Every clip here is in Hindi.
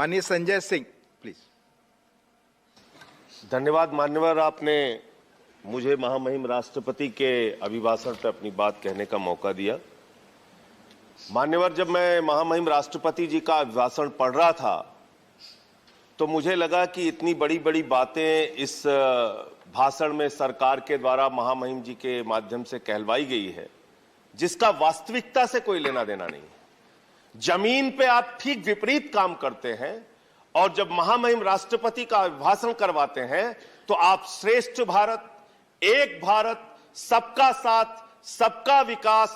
माननीय संजय सिंह प्लीज। धन्यवाद मान्यवर, आपने मुझे महामहिम राष्ट्रपति के अभिभाषण पर अपनी बात कहने का मौका दिया। मान्यवर, जब मैं महामहिम राष्ट्रपति जी का अभिभाषण पढ़ रहा था तो मुझे लगा कि इतनी बड़ी बड़ी बातें इस भाषण में सरकार के द्वारा महामहिम जी के माध्यम से कहलवाई गई है जिसका वास्तविकता से कोई लेना देना नहीं है। जमीन पे आप ठीक विपरीत काम करते हैं और जब महामहिम राष्ट्रपति का अभिभाषण करवाते हैं तो आप श्रेष्ठ भारत, एक भारत, सबका साथ, सबका विकास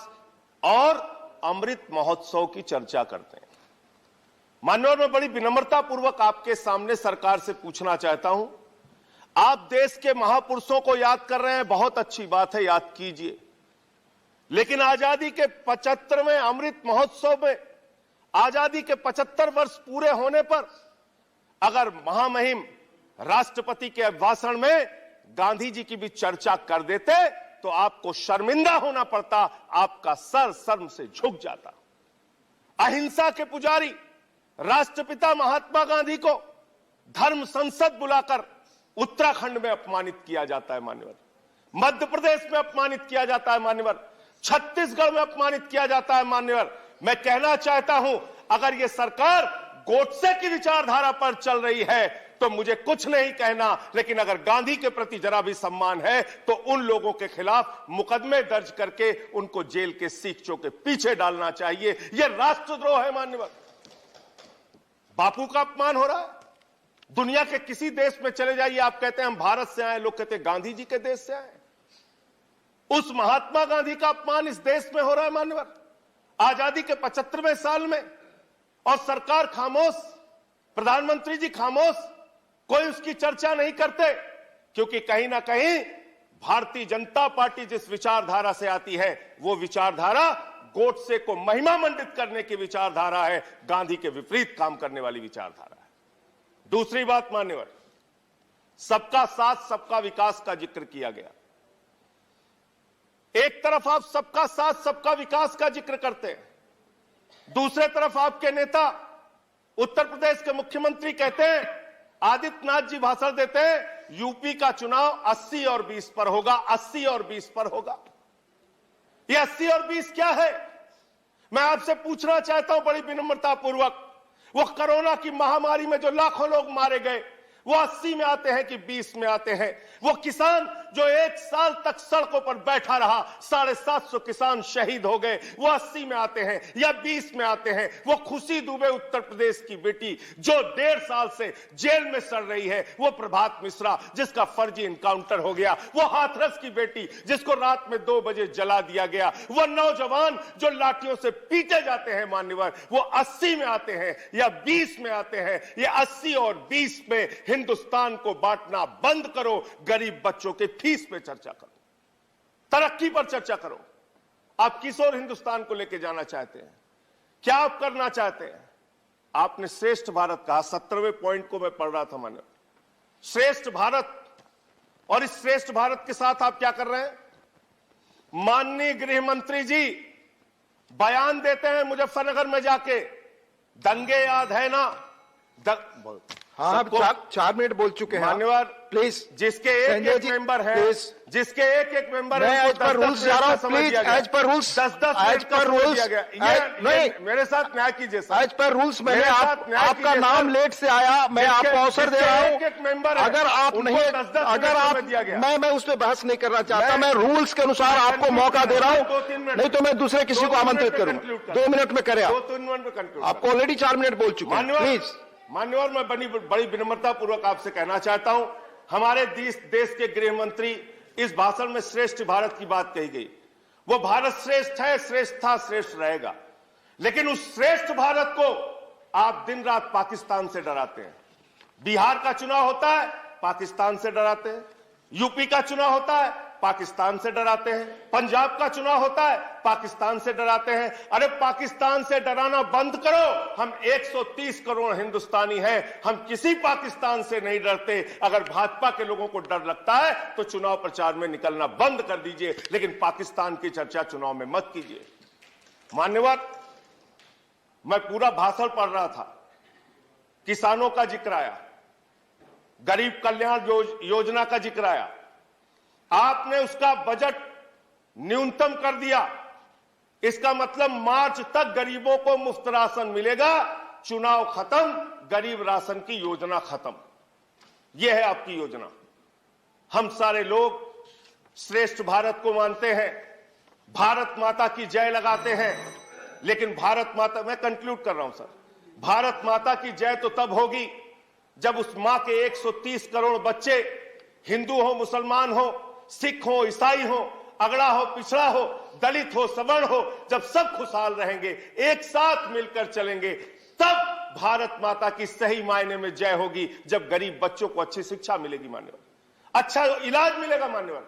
और अमृत महोत्सव की चर्चा करते हैं। माननीय, मैं बड़ी विनम्रता पूर्वक आपके सामने सरकार से पूछना चाहता हूं, आप देश के महापुरुषों को याद कर रहे हैं, बहुत अच्छी बात है, याद कीजिए, लेकिन आजादी के 75वें अमृत महोत्सव में आजादी के 75 वर्ष पूरे होने पर अगर महामहिम राष्ट्रपति के अभिभाषण में गांधी जी की भी चर्चा कर देते तो आपको शर्मिंदा होना पड़ता, आपका सर शर्म से झुक जाता। अहिंसा के पुजारी राष्ट्रपिता महात्मा गांधी को धर्म संसद बुलाकर उत्तराखंड में अपमानित किया जाता है मान्यवर, मध्य प्रदेश में अपमानित किया जाता है मान्यवर, छत्तीसगढ़ में अपमानित किया जाता है मान्यवर। मैं कहना चाहता हूं, अगर यह सरकार गोडसे की विचारधारा पर चल रही है तो मुझे कुछ नहीं कहना, लेकिन अगर गांधी के प्रति जरा भी सम्मान है तो उन लोगों के खिलाफ मुकदमे दर्ज करके उनको जेल के सीखचों के पीछे डालना चाहिए। यह राष्ट्रद्रोह है मान्यवर। बापू का अपमान हो रहा है। दुनिया के किसी देश में चले जाइए, आप कहते हैं हम भारत से आए, लोग कहते हैं गांधी जी के देश से आए। उस महात्मा गांधी का अपमान इस देश में हो रहा है मान्यवर, आजादी के 75वें साल में, और सरकार खामोश, प्रधानमंत्री जी खामोश, कोई उसकी चर्चा नहीं करते, क्योंकि कहीं ना कहीं भारतीय जनता पार्टी जिस विचारधारा से आती है वो विचारधारा गोडसे को महिमा मंडित करने की विचारधारा है, गांधी के विपरीत काम करने वाली विचारधारा है। दूसरी बात मान्यवर, सबका साथ सबका विकास का जिक्र किया गया। एक तरफ आप सबका साथ सबका विकास का जिक्र करते हैं, दूसरे तरफ आपके नेता उत्तर प्रदेश के मुख्यमंत्री कहते हैं, आदित्यनाथ जी भाषण देते हैं, यूपी का चुनाव 80 और 20 पर होगा, 80 और 20 पर होगा। ये 80 और 20 क्या है? मैं आपसे पूछना चाहता हूं बड़ी विनम्रता पूर्वक, वो कोरोना की महामारी में जो लाखों लोग मारे गए वो 80 में आते हैं कि 20 में आते हैं? वो किसान जो 1 साल तक सड़कों पर बैठा रहा, 750 किसान शहीद हो गए, वो 80 में आते हैं या 20 में आते हैं? वो खुशी दुबे उत्तर प्रदेश की बेटी जो 1.5 साल से जेल में सड़ रही है, वो प्रभात मिश्रा जिसका फर्जी इनकाउंटर हो गया, वो हाथरस की बेटी जिसको रात में 2 बजे जला दिया गया, वो नौजवान जो लाठियों से पीटे जाते हैं मान्यवर, वो 80 में आते हैं या 20 में आते हैं? ये 80 और 20 में हिंदुस्तान को बांटना बंद करो, गरीब बच्चों के फीस पे चर्चा करो, तरक्की पर चर्चा करो। आप किस ओर हिंदुस्तान को लेकर जाना चाहते हैं? क्या आप करना चाहते हैं? आपने श्रेष्ठ भारत कहा, 17वें पॉइंट को मैं पढ़ रहा था मान्य, श्रेष्ठ भारत, और इस श्रेष्ठ भारत के साथ आप क्या कर रहे हैं? माननीय गृह मंत्री जी बयान देते हैं मुजफ्फरनगर में जाके, दंगे याद है ना? हाँ, आप 4 मिनट बोल चुके हैं मान्यवर, प्लीज। जिसके एक मेंबर है, जिसके एक मेंबर है, एज पर रूल्स जा रहा हूं, please, as per rules, 10 as per rules, नहीं, मेरे साथ न्याय कीजिए सर, एज पर रूल्स। मैंने आपका नाम लेट से आया, मैं आपको अवसर दे रहा हूं। एक मेंबर अगर आप नहीं, अगर आप, मैं उस पर बहस नहीं करना चाहता, मैं रूल्स के अनुसार आपको मौका दे रहा हूं, नहीं तो मैं दूसरे किसी को आमंत्रित करूंगा। 2 मिनट में करें आप ऑलरेडी 4 मिनट बोल चुके हैं, प्लीज। मान्यवर, मैं बड़ी विनम्रता पूर्वक आपसे कहना चाहता हूं, हमारे देश के गृह मंत्री इस भाषण में श्रेष्ठ भारत की बात कही गई, वो भारत श्रेष्ठ है, श्रेष्ठ था, श्रेष्ठ रहेगा, लेकिन उस श्रेष्ठ भारत को आप दिन रात पाकिस्तान से डराते हैं। बिहार का चुनाव होता है, पाकिस्तान से डराते हैं, यूपी का चुनाव होता है, पाकिस्तान से डराते हैं, पंजाब का चुनाव होता है, पाकिस्तान से डराते हैं। अरे पाकिस्तान से डराना बंद करो, हम 130 करोड़ हिंदुस्तानी हैं, हम किसी पाकिस्तान से नहीं डरते। अगर भाजपा के लोगों को डर लगता है तो चुनाव प्रचार में निकलना बंद कर दीजिए, लेकिन पाकिस्तान की चर्चा चुनाव में मत किसानों का जिक्र आया, गरीब कल्याण योजना का जिक्र आया, आपने उसका बजट न्यूनतम कर दिया। इसका मतलब मार्च तक गरीबों को मुफ्त राशन मिलेगा, चुनाव खत्म, गरीब राशन की योजना खत्म। यह है आपकी योजना। हम सारे लोग श्रेष्ठ भारत को मानते हैं, भारत माता की जय लगाते हैं, लेकिन भारत माता, मैं कंक्लूड कर रहा हूं सर, भारत माता की जय तो तब होगी जब उस मां के 130 करोड़ बच्चे, हिंदू हो, मुसलमान हो, सिख हो, ईसाई हो, अगड़ा हो, पिछड़ा हो, दलित हो, सवर्ण हो, जब सब खुशहाल रहेंगे, एक साथ मिलकर चलेंगे, तब भारत माता की सही मायने में जय होगी। जब गरीब बच्चों को अच्छी शिक्षा मिलेगी मान्यवर, अच्छा इलाज मिलेगा मान्यवर,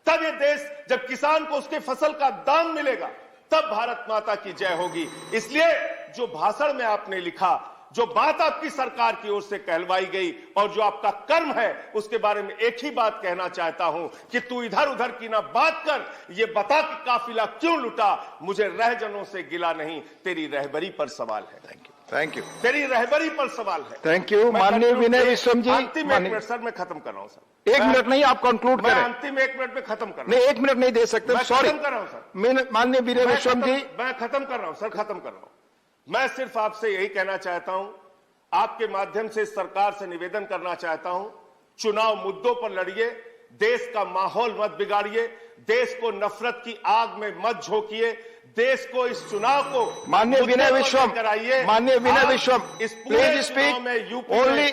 तब ये देश, जब किसान को उसके फसल का दाम मिलेगा, तब भारत माता की जय होगी। इसलिए जो भाषण में आपने लिखा, जो बात आपकी सरकार की ओर से कहलवाई गई और जो आपका कर्म है, उसके बारे में एक ही बात कहना चाहता हूं कि तू इधर उधर की ना बात कर, ये बता कि काफिला क्यों लुटा। मुझे रहजनों से गिला नहीं, तेरी रहबरी पर सवाल है। Thank you. तेरी रहबरी पर सवाल है। Thank you. माननीय विनय विश्वम जी, अंतिम 1 मिनट सर, मैं खत्म कर रहा हूं सर। 1 मिनट नहीं, आप कंक्लूड करें। मैं अंतिम 1 मिनट में खत्म कर रहा हूं। नहीं, 1 मिनट नहीं दे सकते, सॉरी। खत्म कर रहा हूं सर। माननीय विनय विश्वम जी, मैं खत्म कर रहा हूं सर, खत्म कर रहा हूं। मैं सिर्फ आपसे यही कहना चाहता हूं, आपके माध्यम से सरकार से निवेदन करना चाहता हूं, चुनाव मुद्दों पर लड़िए, देश का माहौल मत बिगाड़िए, देश को नफरत की आग में मत झोंकिए, देश को इस चुनाव को माननीय विनय विश्वम कराइए। माननीय विनय विश्वम, इस पूरे प्लीज स्पीक में यूपी ओनली